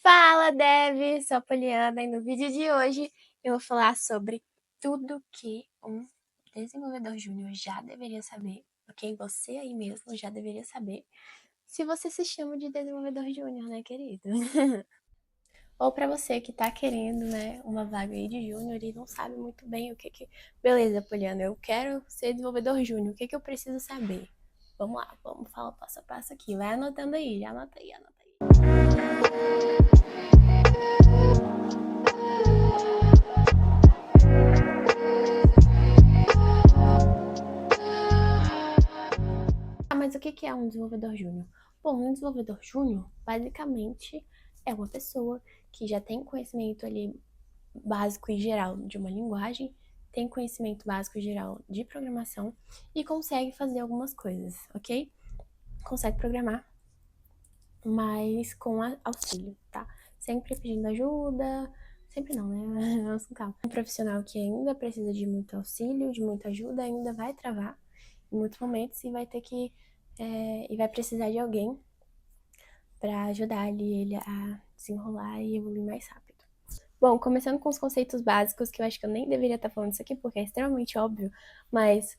Fala, Dev! Sou a Poliana e no vídeo de hoje eu vou falar sobre tudo que um desenvolvedor júnior já deveria saber, ok? Você aí mesmo já deveria saber, se você se chama de desenvolvedor júnior, né, querido? Ou pra você que tá querendo, né, uma vaga aí de júnior e não sabe muito bem o que que... Beleza, Poliana, eu quero ser desenvolvedor júnior, o que que eu preciso saber? Vamos lá, vamos falar passo a passo aqui. Vai anotando aí, já anota aí, anota aí. Mas o que é um desenvolvedor júnior? Bom, um desenvolvedor júnior, basicamente, é uma pessoa que já tem conhecimento ali básico e geral de uma linguagem, tem conhecimento básico e geral de programação e consegue fazer algumas coisas, ok? Consegue programar, mas com auxílio, tá? Sempre pedindo ajuda, sempre não, né? Vamos com calma. Um profissional que ainda precisa de muito auxílio, de muita ajuda, ainda vai travar em muitos momentos e vai ter que e vai precisar de alguém para ajudar ali ele a desenrolar e evoluir mais rápido. Bom, começando com os conceitos básicos, que eu acho que eu nem deveria estar falando isso aqui porque é extremamente óbvio, mas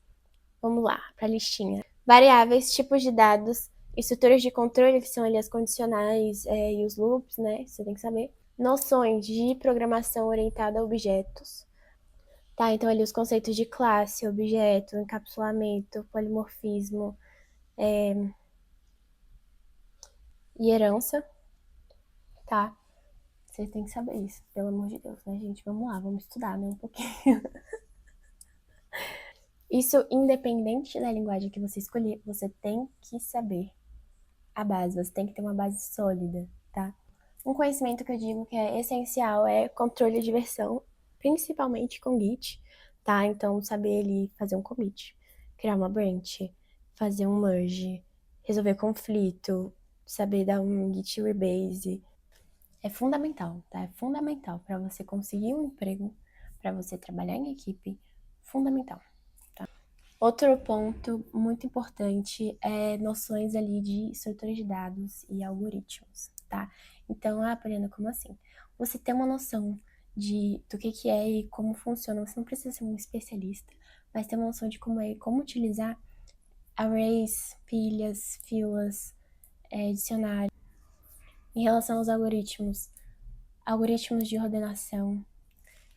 vamos lá, para a listinha. Variáveis, tipos de dados, estruturas de controle, que são ali as condicionais e os loops, né? Você tem que saber. Noções de programação orientada a objetos. Tá, então ali os conceitos de classe, objeto, encapsulamento, polimorfismo, e herança, tá? Vocês têm que saber isso, pelo amor de Deus, né, gente? Vamos lá, vamos estudar, né, um pouquinho. Isso, independente da linguagem que você escolher, você tem que saber a base, você tem que ter uma base sólida, tá? Um conhecimento que eu digo que é essencial é controle de versão, principalmente com Git, tá? Então, saber ali fazer um commit, criar uma branch, fazer um merge, resolver conflito, saber dar um Git rebase, é fundamental, tá? É fundamental para você conseguir um emprego, para você trabalhar em equipe, fundamental, tá? Outro ponto muito importante é noções ali de estruturas de dados e algoritmos, tá? Então, Poliana, como assim? Você tem uma noção do que é e como funciona, você não precisa ser um especialista, mas ter uma noção de como é e como utilizar arrays, pilhas, filas, dicionário. Em relação aos algoritmos de ordenação.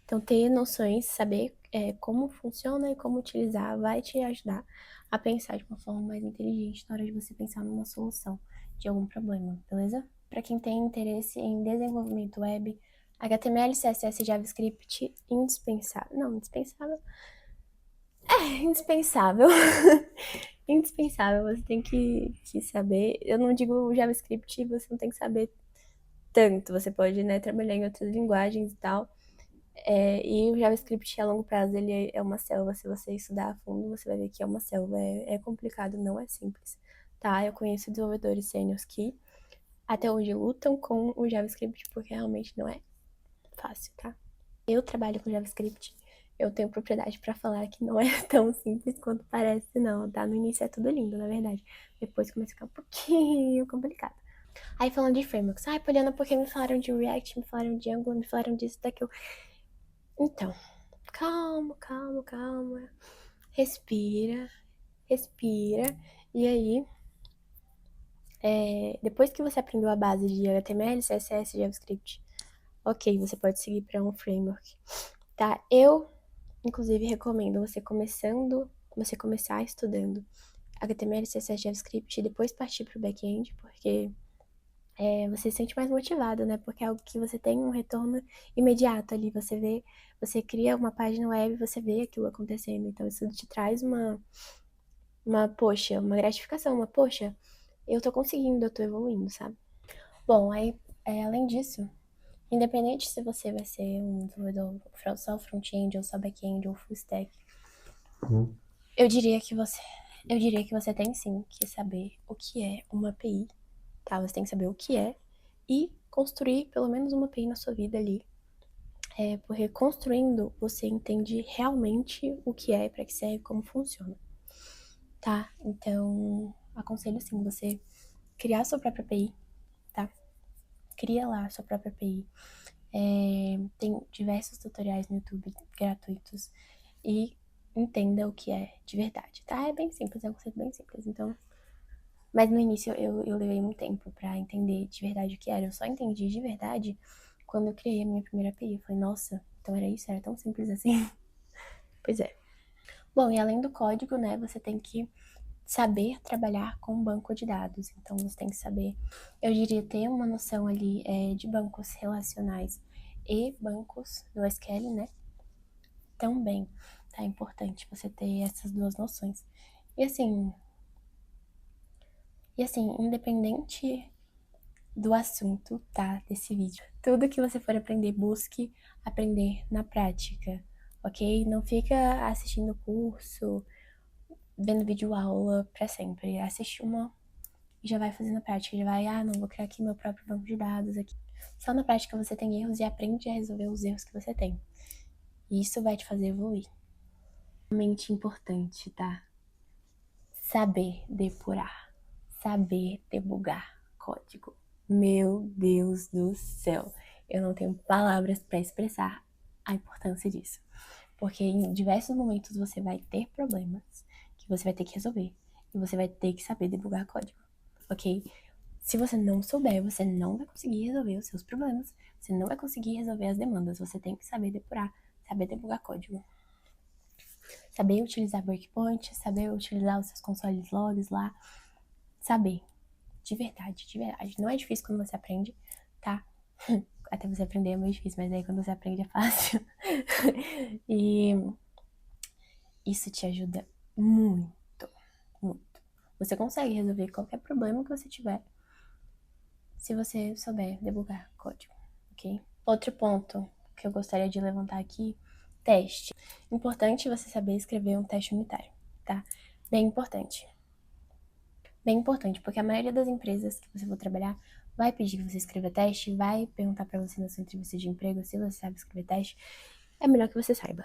Então, ter noções, saber como funciona e como utilizar vai te ajudar a pensar de uma forma mais inteligente na hora de você pensar numa solução de algum problema, beleza? Para quem tem interesse em desenvolvimento web, HTML, CSS e JavaScript, indispensável. Não, indispensável. Indispensável. Indispensável, você tem que saber. Eu não digo JavaScript, você não tem que saber tanto. Você pode, né, trabalhar em outras linguagens e tal. E o JavaScript a longo prazo ele é uma selva. Se você estudar a fundo, você vai ver que é uma selva. É complicado, não é simples, tá? Eu conheço desenvolvedores sêniors que até hoje lutam com o JavaScript porque realmente não é fácil, tá? Eu trabalho com JavaScript, eu tenho propriedade pra falar que não é tão simples quanto parece, não, tá? No início é tudo lindo, na verdade. Depois começa a ficar um pouquinho complicado. Aí falando de frameworks, Poliana, porque me falaram de React, me falaram de Angular, me falaram disso, daquilo. Então, calma, calma, calma. Respira, respira. E aí, depois que você aprendeu a base de HTML, CSS, JavaScript, ok, você pode seguir para um framework, tá? Eu, inclusive, recomendo você começar estudando HTML, CSS, JavaScript e depois partir para o back-end, porque você se sente mais motivado, né? Porque é algo que você tem um retorno imediato ali. Você vê, você cria uma página web e você vê aquilo acontecendo. Então, isso te traz poxa, uma gratificação, poxa, eu tô conseguindo, eu tô evoluindo, sabe? Bom, aí, além disso, independente se você vai ser um desenvolvedor só front-end, ou só back-end, ou full stack, eu diria que você tem sim que saber o que é uma API, tá? Você tem que saber o que é e construir pelo menos uma API na sua vida ali. Porque construindo, você entende realmente o que é, para que serve, como funciona, tá? Então, aconselho sim você criar sua própria API, tá? cria lá a sua própria API. Tem diversos tutoriais no YouTube gratuitos e entenda o que é de verdade, tá? É bem simples, é um conceito bem simples, então... Mas no início eu levei um tempo pra entender de verdade o que era. Eu só entendi de verdade quando eu criei a minha primeira API. Eu falei, nossa, então era isso? Era tão simples assim? Pois é. Bom, e além do código, né, você tem que saber trabalhar com um banco de dados. Então, você tem que saber, eu diria, ter uma noção ali de bancos relacionais e bancos do SQL, né? Também, tá? É importante você ter essas duas noções. E assim, independente do assunto, tá? Desse vídeo. Tudo que você for aprender, busque aprender na prática, ok? Não fica assistindo curso, vendo vídeo aula pra sempre. Assiste uma e já vai fazendo na prática. Já vai, não, vou criar aqui meu próprio banco de dados aqui. Só na prática você tem erros e aprende a resolver os erros que você tem. E isso vai te fazer evoluir. Realmente importante, tá? Saber depurar, saber debugar código. Meu Deus do céu, eu não tenho palavras para expressar a importância disso. Porque em diversos momentos você vai ter problemas que você vai ter que resolver e você vai ter que saber debugar código, ok? Se você não souber, você não vai conseguir resolver os seus problemas, você não vai conseguir resolver as demandas, você tem que saber depurar, saber debugar código. Saber utilizar breakpoint, saber utilizar os seus consoles logs lá, saber. De verdade, de verdade. Não é difícil quando você aprende, tá? Até você aprender é meio difícil, mas aí quando você aprende é fácil. E isso te ajuda muito, muito. Você consegue resolver qualquer problema que você tiver se você souber debugar código, ok? Outro ponto que eu gostaria de levantar aqui, teste. Importante você saber escrever um teste unitário, tá? Bem importante. Bem importante, porque a maioria das empresas que você for trabalhar vai pedir que você escreva teste, vai perguntar pra você na sua entrevista de emprego se você sabe escrever teste. É melhor que você saiba.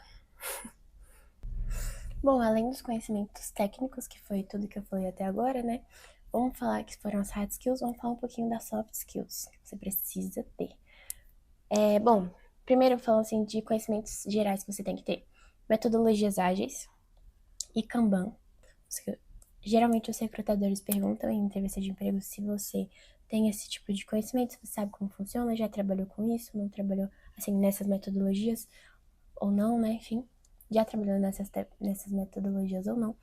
Bom, além dos conhecimentos técnicos, que foi tudo que eu falei até agora, né? Vamos falar que foram as hard skills, vamos falar um pouquinho das soft skills que você precisa ter. Bom, primeiro eu falo assim de conhecimentos gerais que você tem que ter. Metodologias ágeis e Kanban. Geralmente os recrutadores perguntam em entrevista de emprego se você tem esse tipo de conhecimento, se você sabe como funciona, já trabalhou com isso, não trabalhou assim nessas metodologias ou não, né? Enfim, já trabalhou nessas metodologias ou não.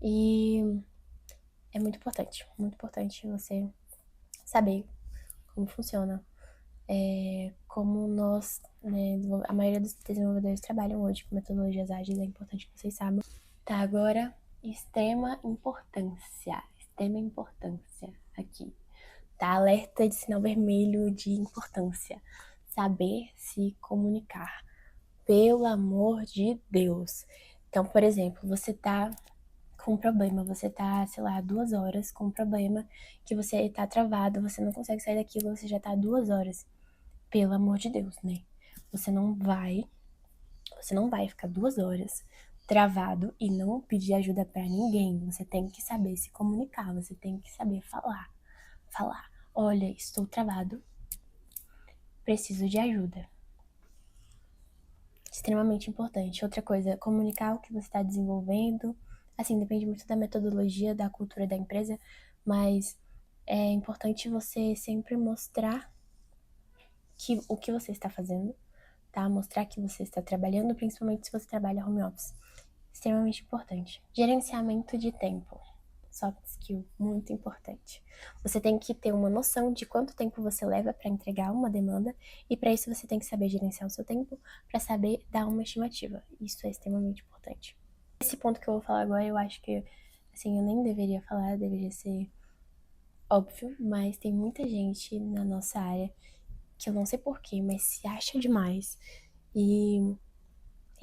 E é muito importante você saber como funciona. Como nós, né, a maioria dos desenvolvedores trabalham hoje com metodologias ágeis, é importante que vocês saibam. Tá, agora, extrema importância aqui. Tá, alerta de sinal vermelho de importância. Saber se comunicar. Pelo amor de Deus. Então, por exemplo, você tá com um problema, você tá, sei lá, 2 horas com um problema que você tá travado, você não consegue sair daquilo, você já tá 2 horas. Pelo amor de Deus, né? Você não vai ficar 2 horas travado e não pedir ajuda pra ninguém. Você tem que saber se comunicar, você tem que saber falar. Olha, estou travado, preciso de ajuda. Extremamente importante. Outra coisa, comunicar o que você está desenvolvendo. Assim, depende muito da metodologia, da cultura da empresa, mas é importante você sempre mostrar o que você está fazendo, tá? Mostrar que você está trabalhando, principalmente se você trabalha home office. Extremamente importante. Gerenciamento de tempo. Soft skill, muito importante. Você tem que ter uma noção de quanto tempo você leva para entregar uma demanda e para isso você tem que saber gerenciar o seu tempo para saber dar uma estimativa. Isso é extremamente importante. Esse ponto que eu vou falar agora, eu acho que assim, eu nem deveria falar, deveria ser óbvio, mas tem muita gente na nossa área que eu não sei porquê, mas se acha demais e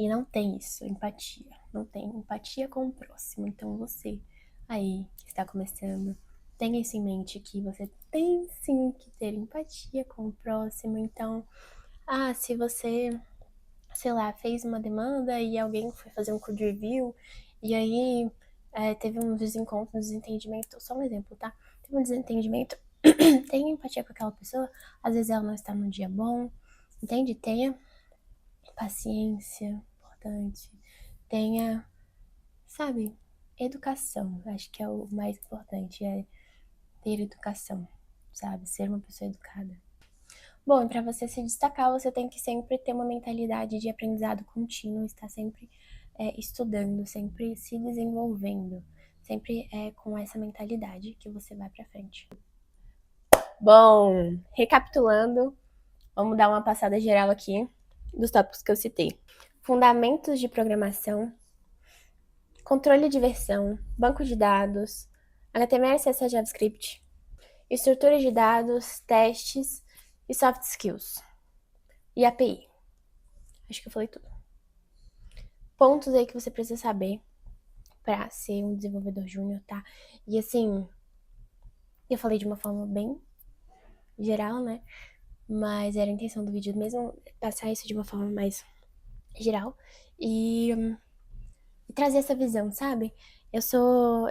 não tem isso, empatia. Não tem empatia com o próximo. Então você aí que está começando, tenha isso em mente que você tem sim que ter empatia com o próximo. Então, se você, sei lá, fez uma demanda e alguém foi fazer um code review e aí teve um desencontro, um desentendimento, só um exemplo, tá? Teve um desentendimento Tenha empatia com aquela pessoa, às vezes ela não está num dia bom, entende? Tenha paciência, importante. Tenha, sabe, educação. Acho que é o mais importante, é ter educação, sabe? Ser uma pessoa educada. Bom, e para você se destacar, você tem que sempre ter uma mentalidade de aprendizado contínuo, estar sempre estudando, sempre se desenvolvendo, sempre com essa mentalidade que você vai para frente. Bom, recapitulando, vamos dar uma passada geral aqui dos tópicos que eu citei. Fundamentos de programação, controle de versão, banco de dados, HTML, CSS, JavaScript, estrutura de dados, testes e soft skills. E API. Acho que eu falei tudo. Pontos aí que você precisa saber para ser um desenvolvedor júnior, tá? E assim, eu falei de uma forma bem geral, né? Mas era a intenção do vídeo mesmo passar isso de uma forma mais geral e trazer essa visão, sabe? Eu sou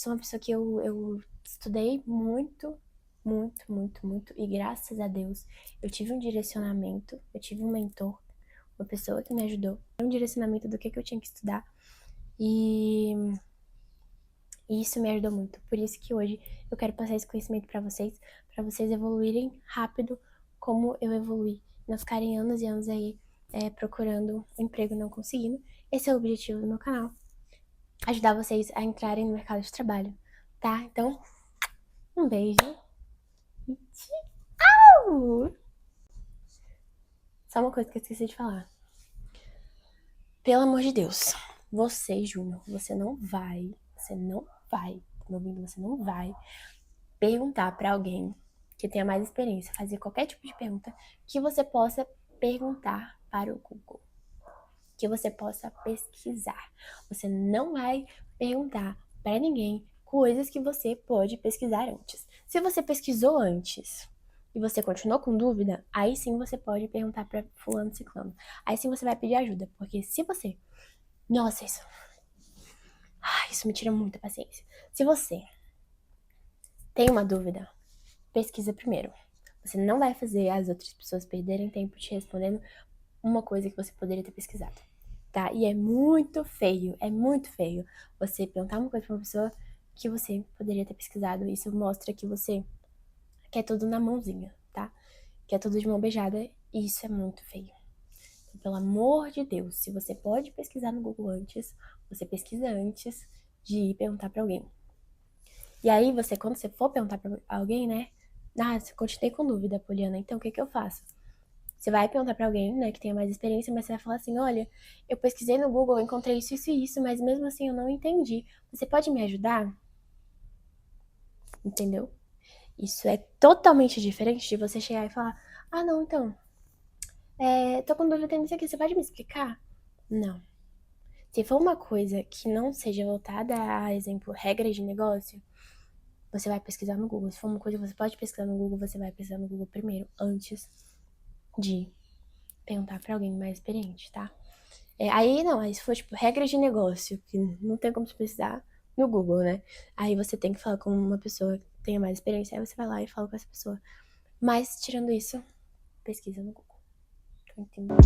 uma pessoa que eu estudei muito, muito, muito, muito, e graças a Deus eu tive um direcionamento, eu tive um mentor, uma pessoa que me ajudou, um direcionamento do que eu tinha que estudar, e isso me ajudou muito. Por isso que hoje eu quero passar esse conhecimento para vocês evoluírem rápido como eu evoluí, não ficarem anos e anos aí procurando um emprego e não conseguindo. Esse é o objetivo do meu canal, ajudar vocês a entrarem no mercado de trabalho, tá? Então, um beijo e tchau! Só uma coisa que eu esqueci de falar. Pelo amor de Deus, você, Júnior, você não vai, meu amigo, você não vai perguntar pra alguém que tenha mais experiência, fazer qualquer tipo de pergunta que você possa perguntar para o Google, que você possa pesquisar. Você não vai perguntar para ninguém coisas que você pode pesquisar antes. Se você pesquisou antes e você continuou com dúvida, aí sim você pode perguntar para fulano ciclano. Aí sim você vai pedir ajuda, porque se você... Nossa, isso me tira muita paciência. Se você tem uma dúvida, pesquisa primeiro. Você não vai fazer as outras pessoas perderem tempo te respondendo uma coisa que você poderia ter pesquisado, tá? E é muito feio você perguntar uma coisa pra uma pessoa que você poderia ter pesquisado. Isso mostra que você quer tudo na mãozinha, tá? Quer tudo de mão beijada, e isso é muito feio. Então, pelo amor de Deus, se você pode pesquisar no Google antes, você pesquisa antes de ir perguntar pra alguém. E aí, quando você for perguntar pra alguém, né? Você continuei com dúvida, Poliana, então o que eu faço? Você vai perguntar pra alguém, né, que tenha mais experiência, mas você vai falar assim, olha, eu pesquisei no Google, eu encontrei isso, isso e isso, mas mesmo assim eu não entendi. Você pode me ajudar? Entendeu? Isso é totalmente diferente de você chegar e falar, ah, não, então, tô com dúvida nisso aqui, você pode me explicar? Não. Se for uma coisa que não seja voltada a, exemplo, regras de negócio, você vai pesquisar no Google. Se for uma coisa que você pode pesquisar no Google, você vai pesquisar no Google primeiro, antes de perguntar pra alguém mais experiente, tá? Aí se for, tipo, regras de negócio, que não tem como você pesquisar no Google, né? Aí você tem que falar com uma pessoa que tenha mais experiência, aí você vai lá e fala com essa pessoa. Mas, tirando isso, pesquisa no Google. Entendeu?